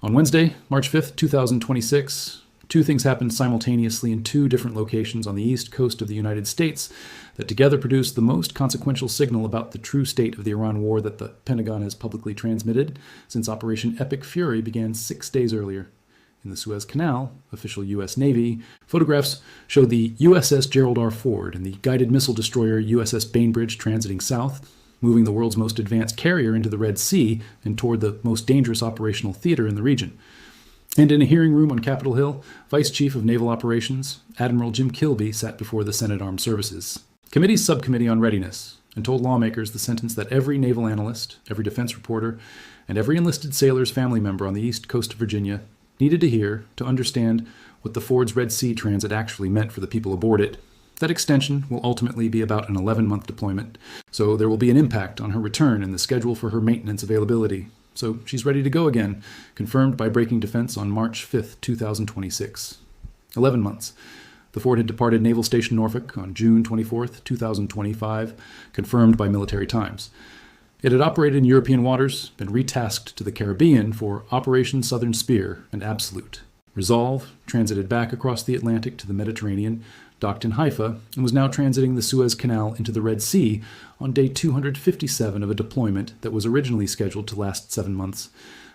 On Wednesday, March 5th, 2026, two things happened simultaneously in two different locations on the east coast of the United States that together produced the most consequential signal about the true state of the Iran war that the Pentagon has publicly transmitted since Operation Epic Fury began 6 days earlier. In the Suez Canal, official U.S. Navy photographs showed the USS Gerald R. and the guided missile destroyer USS Bainbridge transiting south, moving the world's most advanced carrier into the Red Sea and toward the most dangerous operational theater in the region. And in a hearing room on Capitol Hill, Vice Chief of Naval Operations, Admiral Jim Kilby, sat before the Senate Armed Services Committee's Subcommittee on Readiness and told lawmakers the sentence that every naval analyst, every defense reporter, and every enlisted sailor's family member on the east coast of Virginia needed to hear to understand what the Ford's Red Sea transit actually meant for the people aboard it. That extension will ultimately be about an 11-month deployment, so there will be an impact on her return and the schedule for her maintenance availability. So she's ready to go again, confirmed by Breaking Defense on March 5th, 2026. 11 months. The Ford had departed Naval Station Norfolk on June 24th, 2025, confirmed by Military Times. It had operated in European waters, been retasked to the Caribbean for Operation Southern Spear and Absolute. Resolve transited back across the Atlantic to the Mediterranean, docked in Haifa, and was now transiting the Suez Canal into the Red Sea on day 257 of a deployment that was originally scheduled to last 7 months.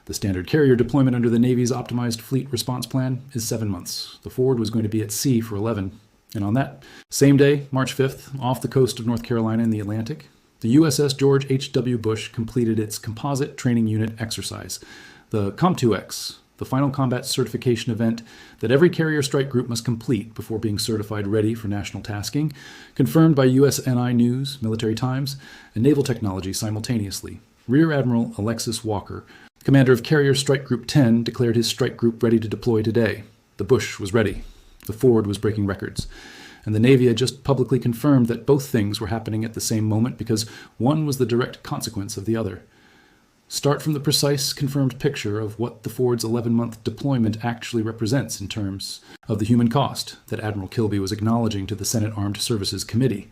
The standard carrier deployment under the Navy's optimized fleet response plan is 7 months. The Ford was going to be at sea for 11. And on that same day, March 5th, off the coast of North Carolina in the Atlantic, the USS George H.W. Bush completed its Composite Training Unit exercise, the COMPTUEX, the final combat certification event that every carrier strike group must complete before being certified ready for national tasking, confirmed by USNI News, Military Times, and Naval Technology simultaneously. Rear Admiral Alexis Walker, commander of Carrier Strike Group 10, declared his strike group ready to deploy today. The Bush was ready. The Ford was breaking records. And the Navy had just publicly confirmed that both things were happening at the same moment because one was the direct consequence of the other. Start from the precise, confirmed picture of what the Ford's 11-month deployment actually represents in terms of the human cost that Admiral Kilby was acknowledging to the Senate Armed Services Committee.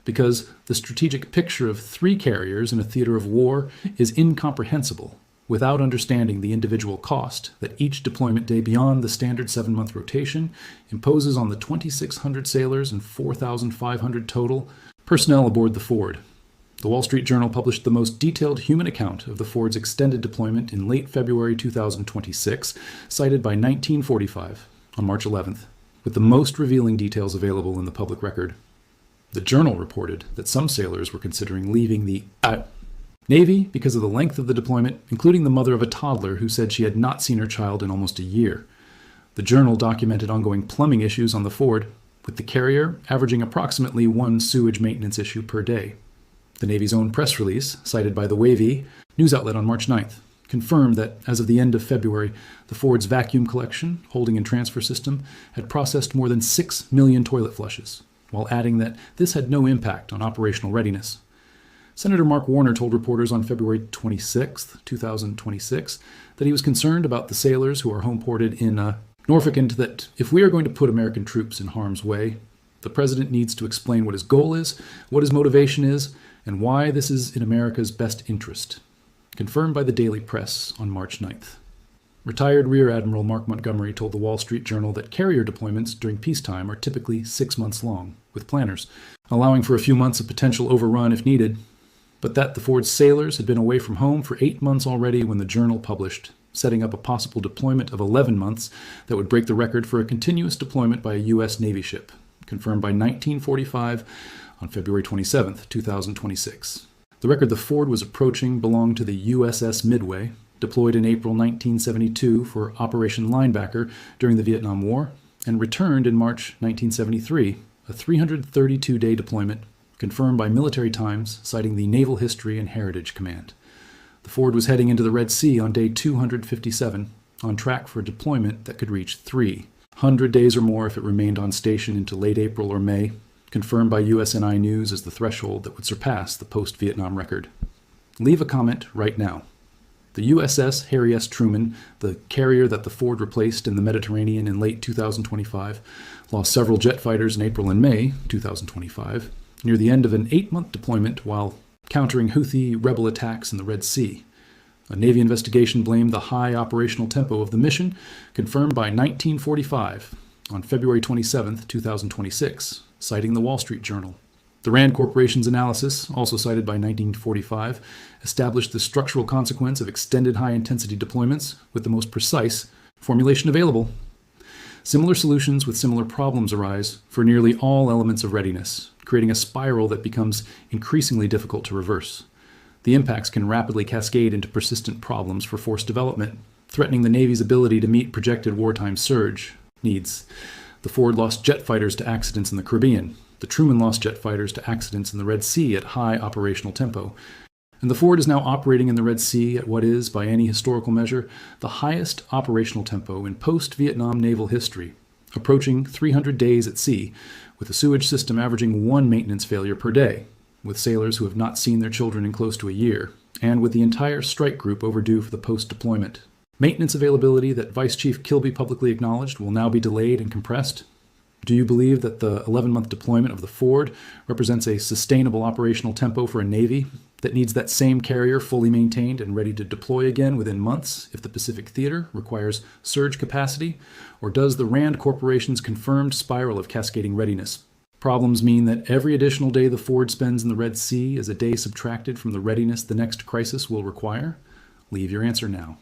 Because the strategic picture of 3 carriers in a theater of war is incomprehensible without understanding the individual cost that each deployment day beyond the standard 7-month rotation imposes on the 2,600 sailors and 4,500 total personnel aboard the Ford. The Wall Street Journal published the most detailed human account of the Ford's extended deployment in late February 2026, cited by 1945 on March 11th, with the most revealing details available in the public record. The Journal reported that some sailors were considering leaving the Navy because of the length of the deployment, including the mother of a toddler who said she had not seen her child in almost a year. The Journal documented ongoing plumbing issues on the Ford, with the carrier averaging approximately 1 sewage maintenance issue per day. The Navy's own press release, cited by the Wavy news outlet on March 9th, confirmed that as of the end of February, the Ford's vacuum collection, holding and transfer system had processed more than 6 million toilet flushes, while adding that this had no impact on operational readiness. Senator Mark Warner told reporters on February 26, 2026, that he was concerned about the sailors who are home-ported in Norfolk and that if we are going to put American troops in harm's way, the president needs to explain what his goal is, what his motivation is, and why this is in America's best interest. Confirmed by the Daily Press on March 9th. Retired Rear Admiral Mark Montgomery told the Wall Street Journal that carrier deployments during peacetime are typically 6 months long, with planners, allowing for a few months of potential overrun if needed, but that the Ford's sailors had been away from home for 8 months already when the Journal published, setting up a possible deployment of 11 months that would break the record for a continuous deployment by a U.S. Navy ship, confirmed by 1945 on February 27, 2026. The record the Ford was approaching belonged to the USS Midway, deployed in April 1972 for Operation Linebacker during the Vietnam War, and returned in March 1973, a 332-day deployment, confirmed by Military Times, citing the Naval History and Heritage Command. The Ford was heading into the Red Sea on day 257, on track for a deployment that could reach 300 days or more if it remained on station into late April or May, confirmed by USNI News as the threshold that would surpass the post-Vietnam record. Leave a comment right now. The USS Harry S. Truman, the carrier that the Ford replaced in the Mediterranean in late 2025, lost several jet fighters in April and May 2025, near the end of an 8-month deployment while countering Houthi rebel attacks in the Red Sea. A Navy investigation blamed the high operational tempo of the mission, confirmed by 1945 on February 27, 2026, citing the Wall Street Journal. The Rand Corporation's analysis, also cited by 1945, established the structural consequence of extended high-intensity deployments with the most precise formulation available. Similar solutions with similar problems arise for nearly all elements of readiness, creating a spiral that becomes increasingly difficult to reverse. The impacts can rapidly cascade into persistent problems for force development, threatening the Navy's ability to meet projected wartime surge needs. The Ford lost jet fighters to accidents in the Caribbean. The Truman lost jet fighters to accidents in the Red Sea at high operational tempo. And the Ford is now operating in the Red Sea at what is, by any historical measure, the highest operational tempo in post-Vietnam naval history, approaching 300 days at sea, with the sewage system averaging 1 maintenance failure per day, with sailors who have not seen their children in close to a year, and with the entire strike group overdue for the post-deployment. Maintenance availability that Vice Chief Kilby publicly acknowledged will now be delayed and compressed. Do you believe that the 11-month deployment of the Ford represents a sustainable operational tempo for a Navy that needs that same carrier fully maintained and ready to deploy again within months if the Pacific Theater requires surge capacity? Or does the Rand Corporation's confirmed spiral of cascading readiness? Problems mean that every additional day the Ford spends in the Red Sea is a day subtracted from the readiness the next crisis will require? Leave your answer now.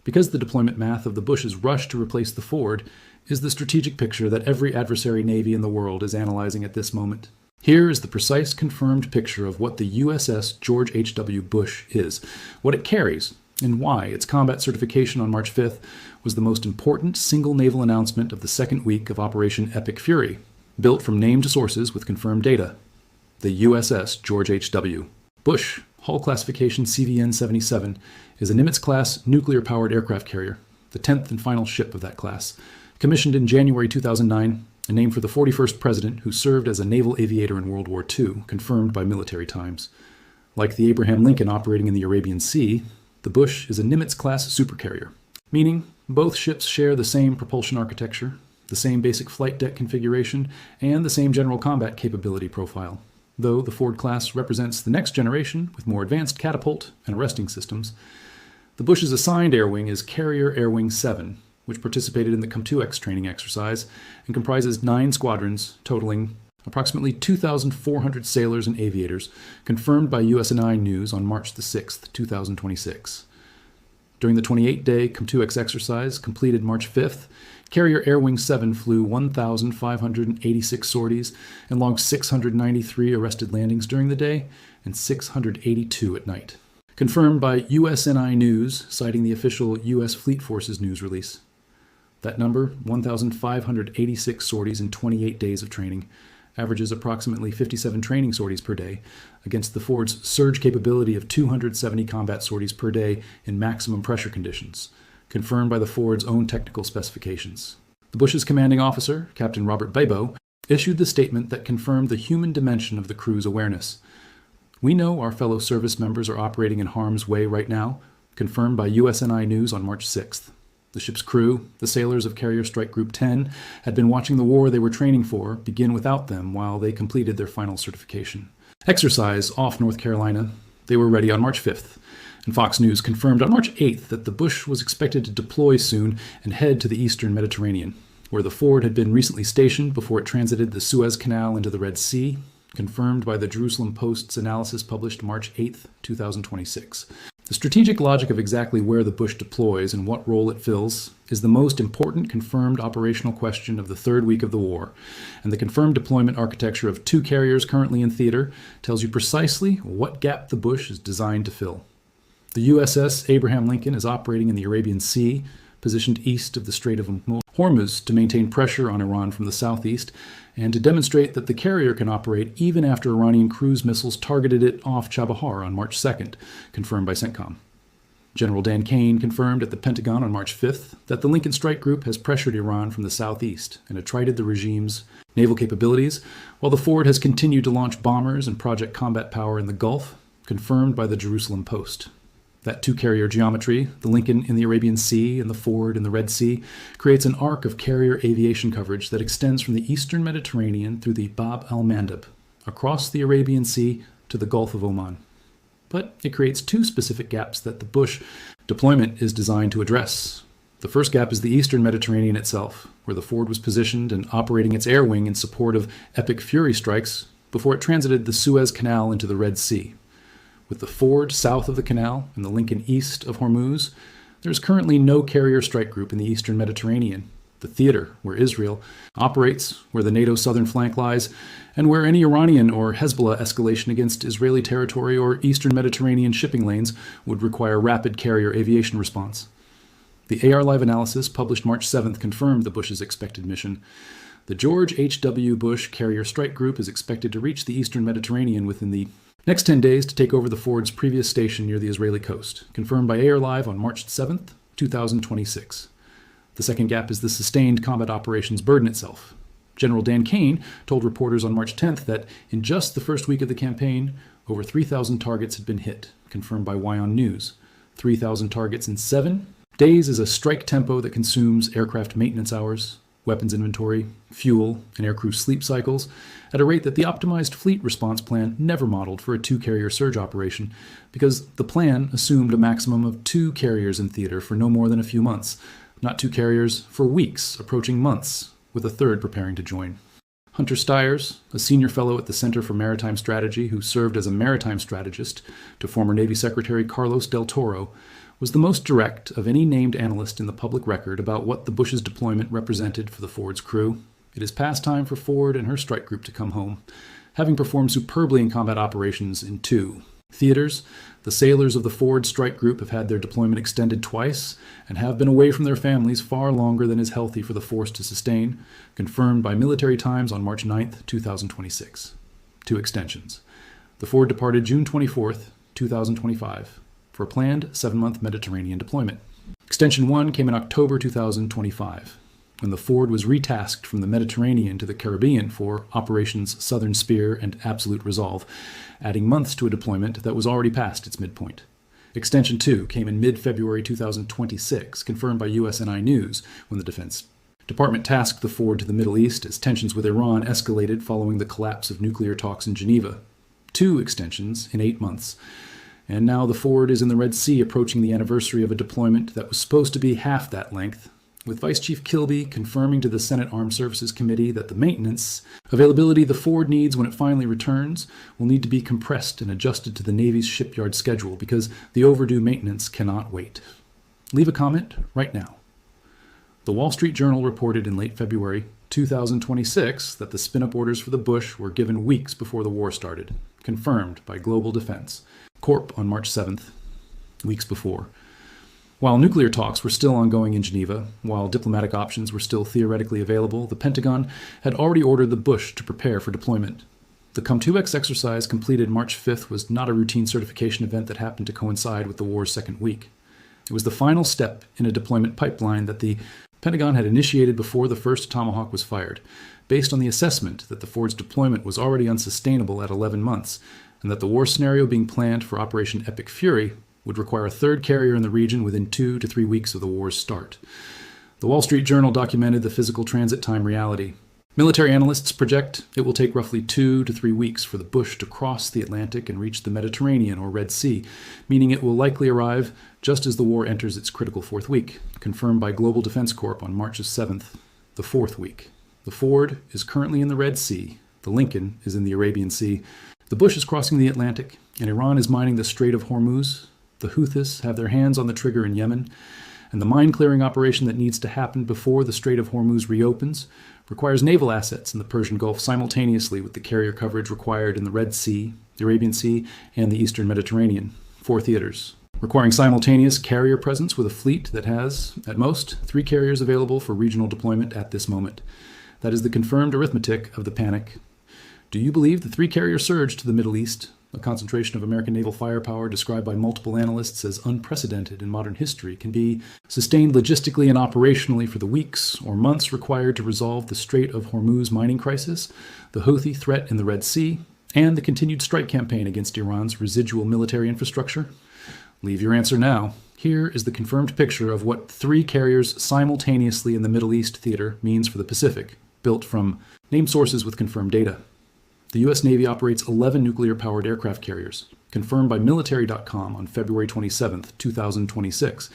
Because the deployment math of the Bush's rush to replace the Ford is the strategic picture that every adversary Navy in the world is analyzing at this moment. Here is the precise confirmed picture of what the USS George H.W. Bush is, what it carries, and why its combat certification on March 5th was the most important single naval announcement of the second week of Operation Epic Fury, built from named sources with confirmed data. The USS George H.W. Bush, hull classification CVN-77, is a Nimitz-class nuclear-powered aircraft carrier, the 10th and final ship of that class, commissioned in January 2009, and named for the 41st president who served as a naval aviator in World War II, confirmed by Military Times. Like the Abraham Lincoln operating in the Arabian Sea, the Bush is a Nimitz-class supercarrier, meaning both ships share the same propulsion architecture, the same basic flight deck configuration, and the same general combat capability profile, though the Ford class represents the next generation with more advanced catapult and arresting systems. The Bush's assigned air wing is Carrier Air Wing 7, which participated in the COMPTUEX training exercise and comprises 9 squadrons totaling approximately 2,400 sailors and aviators, confirmed by USNI News on March 6, 2026. During the 28-day COMPTUEX exercise completed March 5th, Carrier Air Wing 7 flew 1,586 sorties and logged 693 arrested landings during the day and 682 at night. Confirmed by USNI News, citing the official U.S. Fleet Forces news release. That number, 1,586 sorties in 28 days of training, averages approximately 57 training sorties per day, against the Ford's surge capability of 270 combat sorties per day in maximum pressure conditions, confirmed by the Ford's own technical specifications. The Bush's commanding officer, Captain Robert Babo, issued the statement that confirmed the human dimension of the crew's awareness. We know our fellow service members are operating in harm's way right now, confirmed by USNI News on March 6th. The ship's crew, the sailors of Carrier Strike Group 10, had been watching the war they were training for begin without them while they completed their final certification. Exercise off North Carolina, they were ready on March 5th, and Fox News confirmed on March 8th that the Bush was expected to deploy soon and head to the eastern Mediterranean, where the Ford had been recently stationed before it transited the Suez Canal into the Red Sea, confirmed by the Jerusalem Post's analysis published March 8th, 2026. The strategic logic of exactly where the Bush deploys and what role it fills is the most important confirmed operational question of the third week of the war, and the confirmed deployment architecture of 2 carriers currently in theater tells you precisely what gap the Bush is designed to fill. The USS Abraham Lincoln is operating in the Arabian Sea, positioned east of the Strait of Hormuz to maintain pressure on Iran from the southeast, and to demonstrate that the carrier can operate even after Iranian cruise missiles targeted it off Chabahar on March 2nd, confirmed by CENTCOM. General Dan Kane confirmed at the Pentagon on March 5th that the Lincoln Strike Group has pressured Iran from the southeast and attrited the regime's naval capabilities, while the Ford has continued to launch bombers and project combat power in the Gulf, confirmed by the Jerusalem Post. That 2-carrier geometry, the Lincoln in the Arabian Sea and the Ford in the Red Sea, creates an arc of carrier aviation coverage that extends from the eastern Mediterranean through the Bab al-Mandeb, across the Arabian Sea to the Gulf of Oman. but it creates two specific gaps that the Bush deployment is designed to address. The first gap is the eastern Mediterranean itself, where the Ford was positioned and operating its air wing in support of Epic Fury strikes before it transited the Suez Canal into the Red Sea. With the Ford south of the canal and the Lincoln east of Hormuz, there is currently no carrier strike group in the eastern Mediterranean, the theater where Israel operates, where the NATO southern flank lies, and where any Iranian or Hezbollah escalation against Israeli territory or eastern Mediterranean shipping lanes would require rapid carrier aviation response. The AR Live analysis published March 7th confirmed the Bush's expected mission. The George H.W. Bush Carrier Strike Group is expected to reach the eastern Mediterranean within the next 10 days to take over the Ford's previous station near the Israeli coast, confirmed by AR Live on March 7th, 2026. The second gap is the sustained combat operations burden itself. General Dan Kane told reporters on March 10th that in just the first week of the campaign, over 3,000 targets had been hit, confirmed by WION News. 3,000 targets in 7 days is a strike tempo that consumes aircraft maintenance hours, weapons inventory, fuel, and aircrew sleep cycles at a rate that the optimized fleet response plan never modeled for a 2-carrier surge operation, because the plan assumed a maximum of 2 carriers in theater for no more than a few months, not 2 carriers for weeks, approaching months, with a third preparing to join. Hunter Stiers, a senior fellow at the Center for Maritime Strategy who served as a maritime strategist to former Navy Secretary Carlos Del Toro, was the most direct of any named analyst in the public record about what the Bush's deployment represented for the Ford's crew. It is past time for Ford and her strike group to come home, having performed superbly in combat operations in 2 theaters. The sailors of the Ford strike group have had their deployment extended twice and have been away from their families far longer than is healthy for the force to sustain, confirmed by Military Times on March 9th, 2026. 2 extensions. The Ford departed June 24th, 2025, for a planned 7-month Mediterranean deployment. Extension 1 came in October 2025, when the Ford was retasked from the Mediterranean to the Caribbean for Operations Southern Spear and Absolute Resolve, adding months to a deployment that was already past its midpoint. Extension 2 came in mid-February 2026, confirmed by USNI News, when the Defense Department tasked the Ford to the Middle East as tensions with Iran escalated following the collapse of nuclear talks in Geneva. 2 extensions in 8 months. And now the Ford is in the Red Sea, approaching the anniversary of a deployment that was supposed to be half that length, with Vice Chief Kilby confirming to the Senate Armed Services Committee that the maintenance availability the Ford needs when it finally returns will need to be compressed and adjusted to the Navy's shipyard schedule because the overdue maintenance cannot wait. Leave a comment right now. The Wall Street Journal reported in late February 2026 that the spin-up orders for the Bush were given weeks before the war started, confirmed by Global Defense Corp on March 7th, weeks before. While nuclear talks were still ongoing in Geneva, while diplomatic options were still theoretically available, the Pentagon had already ordered the Bush to prepare for deployment. The COMPTUEX exercise completed March 5th was not a routine certification event that happened to coincide with the war's second week. It was the final step in a deployment pipeline that the Pentagon had initiated before the first Tomahawk was fired, based on the assessment that the Ford's deployment was already unsustainable at 11 months, and that the war scenario being planned for Operation Epic Fury would require a third carrier in the region within 2 to 3 weeks of the war's start. The Wall Street Journal documented the physical transit time reality. Military analysts project it will take roughly 2 to 3 weeks for the Bush to cross the Atlantic and reach the Mediterranean or Red Sea, meaning it will likely arrive just as the war enters its critical 4th week, confirmed by Global Defense Corp on March 7th, the 4th week. The Ford is currently in the Red Sea. The Lincoln is in the Arabian Sea. The Bush is crossing the Atlantic, and Iran is mining the Strait of Hormuz. The Houthis have their hands on the trigger in Yemen, and the mine-clearing operation that needs to happen before the Strait of Hormuz reopens requires naval assets in the Persian Gulf simultaneously with the carrier coverage required in the Red Sea, the Arabian Sea, and the Eastern Mediterranean. 4 theaters, requiring simultaneous carrier presence with a fleet that has, at most, 3 carriers available for regional deployment at this moment. That is the confirmed arithmetic of the panic. Do you believe the 3-carrier surge to the Middle East, a concentration of American naval firepower described by multiple analysts as unprecedented in modern history, can be sustained logistically and operationally for the weeks or months required to resolve the Strait of Hormuz mining crisis, the Houthi threat in the Red Sea, and the continued strike campaign against Iran's residual military infrastructure? Leave your answer now. Here is the confirmed picture of what 3 carriers simultaneously in the Middle East theater means for the Pacific, built from named sources with confirmed data. The U.S. Navy operates 11 nuclear-powered aircraft carriers, confirmed by military.com on February 27, 2026.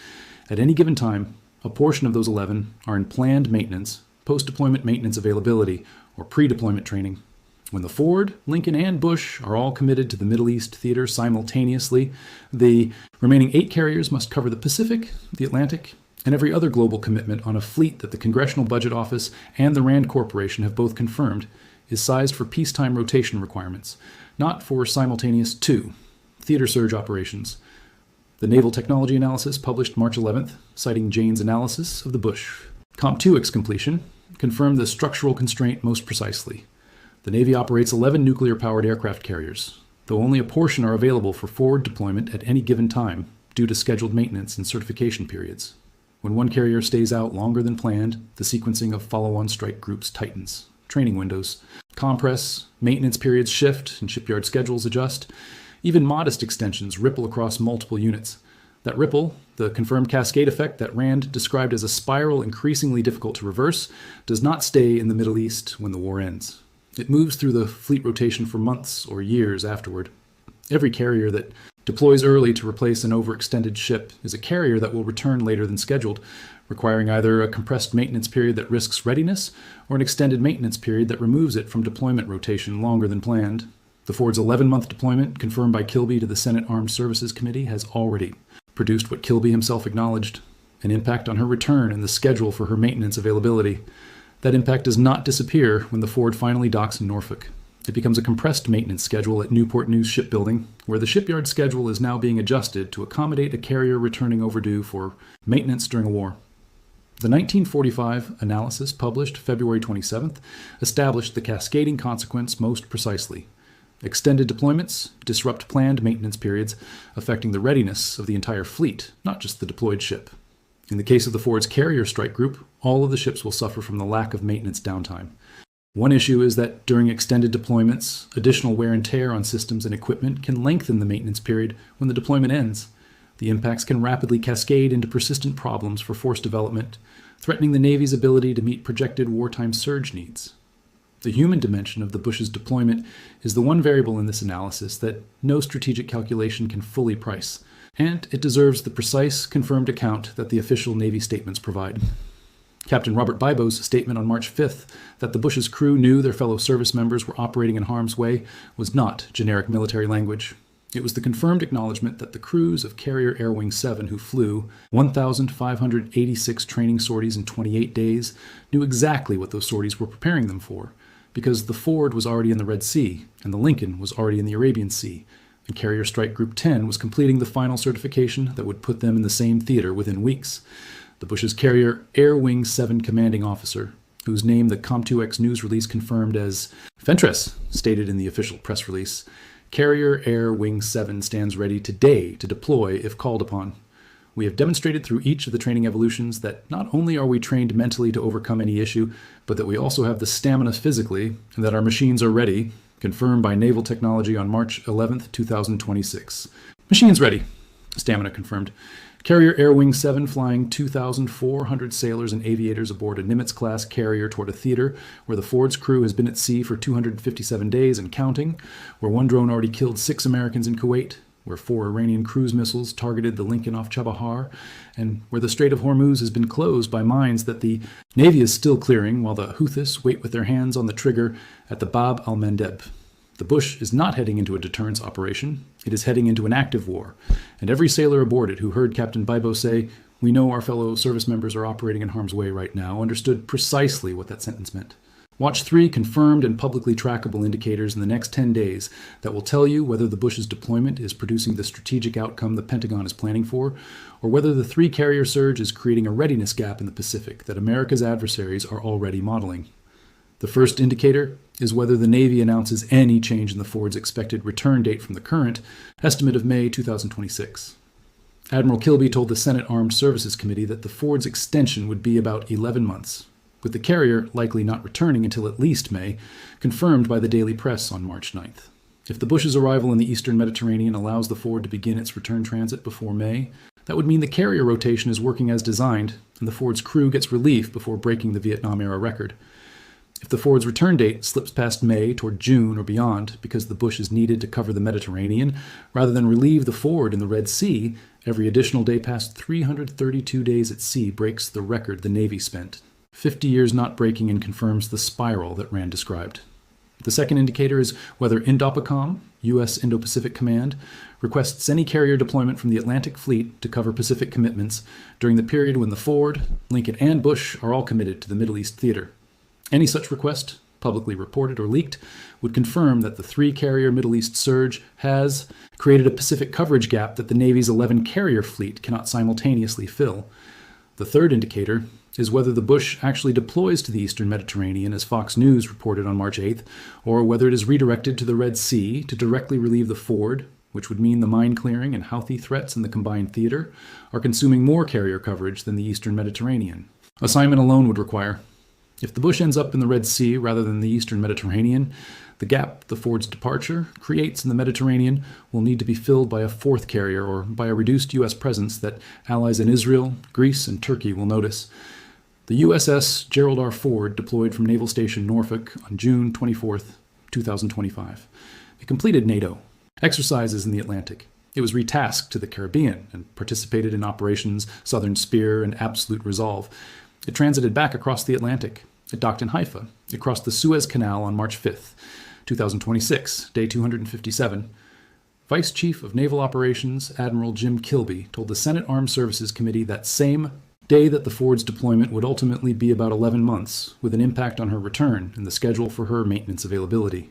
At any given time, a portion of those 11 are in planned maintenance, post-deployment maintenance availability, or pre-deployment training. When the Ford, Lincoln, and Bush are all committed to the Middle East theater simultaneously, the remaining 8 carriers must cover the Pacific, the Atlantic, and every other global commitment on a fleet that the Congressional Budget Office and the RAND Corporation have both confirmed is sized for peacetime rotation requirements, not for simultaneous theater surge operations. The Naval Technology Analysis published March 11th, citing Jane's analysis of the Bush. COMPTUEX completion confirmed the structural constraint most precisely. The Navy operates 11 nuclear-powered aircraft carriers, though only a portion are available for forward deployment at any given time due to scheduled maintenance and certification periods. When one carrier stays out longer than planned, the sequencing of follow-on strike groups tightens. Training windows compress, maintenance periods shift, and shipyard schedules adjust. Even modest extensions ripple across multiple units. That ripple, the confirmed cascade effect that RAND described as a spiral increasingly difficult to reverse, does not stay in the Middle East when the war ends. It moves through the fleet rotation for months or years afterward. Every carrier that deploys early to replace an overextended ship is a carrier that will return later than scheduled, requiring either a compressed maintenance period that risks readiness or an extended maintenance period that removes it from deployment rotation longer than planned. The Ford's 11-month deployment, confirmed by Kilby to the Senate Armed Services Committee, has already produced what Kilby himself acknowledged, an impact on her return and the schedule for her maintenance availability. That impact does not disappear when the Ford finally docks in Norfolk. It becomes a compressed maintenance schedule at Newport News Shipbuilding, where the shipyard schedule is now being adjusted to accommodate a carrier returning overdue for maintenance during a war. The 1945 analysis, published February 27th, established the cascading consequence most precisely. Extended deployments disrupt planned maintenance periods, affecting the readiness of the entire fleet, not just the deployed ship. In the case of the Ford's carrier strike group, all of the ships will suffer from the lack of maintenance downtime. One issue is that during extended deployments, additional wear and tear on systems and equipment can lengthen the maintenance period when the deployment ends. The impacts can rapidly cascade into persistent problems for force development, threatening the Navy's ability to meet projected wartime surge needs. The human dimension of the Bush's deployment is the one variable in this analysis that no strategic calculation can fully price, and it deserves the precise, confirmed account that the official Navy statements provide. Captain Robert Bibo's statement on March 5th that the Bush's crew knew their fellow service members were operating in harm's way was not generic military language. It was the confirmed acknowledgement that the crews of Carrier Air Wing 7 who flew 1,586 training sorties in 28 days knew exactly what those sorties were preparing them for, because the Ford was already in the Red Sea and the Lincoln was already in the Arabian Sea, and Carrier Strike Group 10 was completing the final certification that would put them in the same theater within weeks. The Bush's Carrier Air Wing 7 commanding officer, whose name the COMPTUEX news release confirmed as Fentress, stated in the official press release, Carrier Air Wing 7 stands ready today to deploy if called upon. We have demonstrated through each of the training evolutions that not only are we trained mentally to overcome any issue, but that we also have the stamina physically, and that our machines are ready, confirmed by Naval Technology on March 11, 2026. Machines ready, stamina confirmed. Carrier Air Wing 7 flying 2,400 sailors and aviators aboard a Nimitz-class carrier toward a theater where the Ford's crew has been at sea for 257 days and counting, where one drone already killed 6 Americans in Kuwait, where 4 Iranian cruise missiles targeted the Lincoln off Chabahar, and where the Strait of Hormuz has been closed by mines that the Navy is still clearing while the Houthis wait with their hands on the trigger at the Bab al-Mandeb. The Bush is not heading into a deterrence operation. It is heading into an active war. And every sailor aboard it who heard Captain Bibo say, "We know our fellow service members are operating in harm's way right now," understood precisely what that sentence meant. Watch 3 confirmed and publicly trackable indicators in the next 10 days that will tell you whether the Bush's deployment is producing the strategic outcome the Pentagon is planning for, or whether the 3-carrier surge is creating a readiness gap in the Pacific that America's adversaries are already modeling. The first indicator is whether the Navy announces any change in the Ford's expected return date from the current estimate of May 2026. Admiral Kilby told the Senate Armed Services Committee that the Ford's extension would be about 11 months, with the carrier likely not returning until at least May, confirmed by the Daily Press on March 9th. If the Bush's arrival in the eastern Mediterranean allows the Ford to begin its return transit before May, that would mean the carrier rotation is working as designed, and the Ford's crew gets relief before breaking the Vietnam-era record. If the Ford's return date slips past May toward June or beyond because the Bush is needed to cover the Mediterranean rather than relieve the Ford in the Red Sea, every additional day past 332 days at sea breaks the record the Navy spent. 50 years not breaking and confirms the spiral that Rand described. The second indicator is whether INDOPACOM, U.S. Indo-Pacific Command, requests any carrier deployment from the Atlantic Fleet to cover Pacific commitments during the period when the Ford, Lincoln, and Bush are all committed to the Middle East theater. Any such request, publicly reported or leaked, would confirm that the three-carrier Middle East surge has created a Pacific coverage gap that the Navy's 11-carrier fleet cannot simultaneously fill. The third indicator is whether the Bush actually deploys to the eastern Mediterranean, as Fox News reported on March 8th, or whether it is redirected to the Red Sea to directly relieve the Ford, which would mean the mine-clearing and Houthi threats in the combined theater are consuming more carrier coverage than the eastern Mediterranean. Assignment alone would require. If the Bush ends up in the Red Sea rather than the eastern Mediterranean, the gap the Ford's departure creates in the Mediterranean will need to be filled by a fourth carrier or by a reduced U.S. presence that allies in Israel, Greece, and Turkey will notice. The USS Gerald R. Ford deployed from Naval Station Norfolk on June 24, 2025. It completed NATO exercises in the Atlantic. It was retasked to the Caribbean and participated in operations Southern Spear and Absolute Resolve. It transited back across the Atlantic. It docked in Haifa. It crossed the Suez Canal on March 5, 2026, day 257. Vice Chief of Naval Operations Admiral Jim Kilby told the Senate Armed Services Committee that same day that the Ford's deployment would ultimately be about 11 months, with an impact on her return and the schedule for her maintenance availability.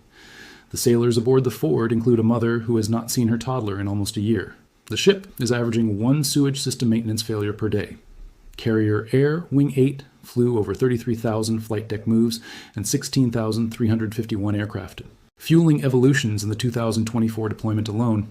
The sailors aboard the Ford include a mother who has not seen her toddler in almost a year. The ship is averaging one sewage system maintenance failure per day. Carrier Air Wing 8 flew over 33,000 flight deck moves and 16,351 aircraft, fueling evolutions in the 2024 deployment alone.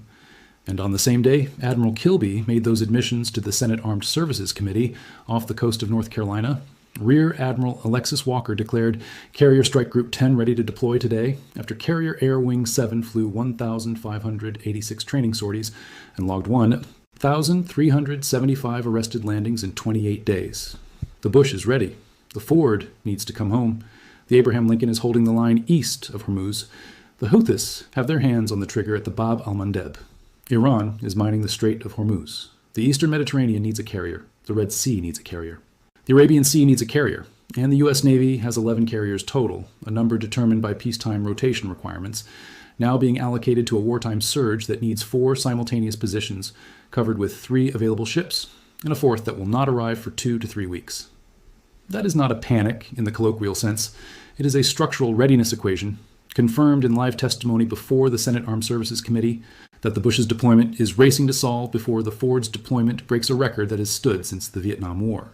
And on the same day, Admiral Kilby made those admissions to the Senate Armed Services Committee off the coast of North Carolina. Rear Admiral Alexis Walker declared Carrier Strike Group 10 ready to deploy today after Carrier Air Wing 7 flew 1,586 training sorties and logged 1,375 arrested landings in 28 days. The Bush is ready. The Ford needs to come home. The Abraham Lincoln is holding the line east of Hormuz. The Houthis have their hands on the trigger at the Bab al-Mandeb. Iran is mining the Strait of Hormuz. The eastern Mediterranean needs a carrier. The Red Sea needs a carrier. The Arabian Sea needs a carrier. And the U.S. Navy has 11 carriers total, a number determined by peacetime rotation requirements, now being allocated to a wartime surge that needs 4 simultaneous positions, covered with 3 available ships, and a fourth that will not arrive for 2 to 3 weeks. That is not a panic in the colloquial sense. It is a structural readiness equation, confirmed in live testimony before the Senate Armed Services Committee, that the Bush's deployment is racing to solve before the Ford's deployment breaks a record that has stood since the Vietnam War.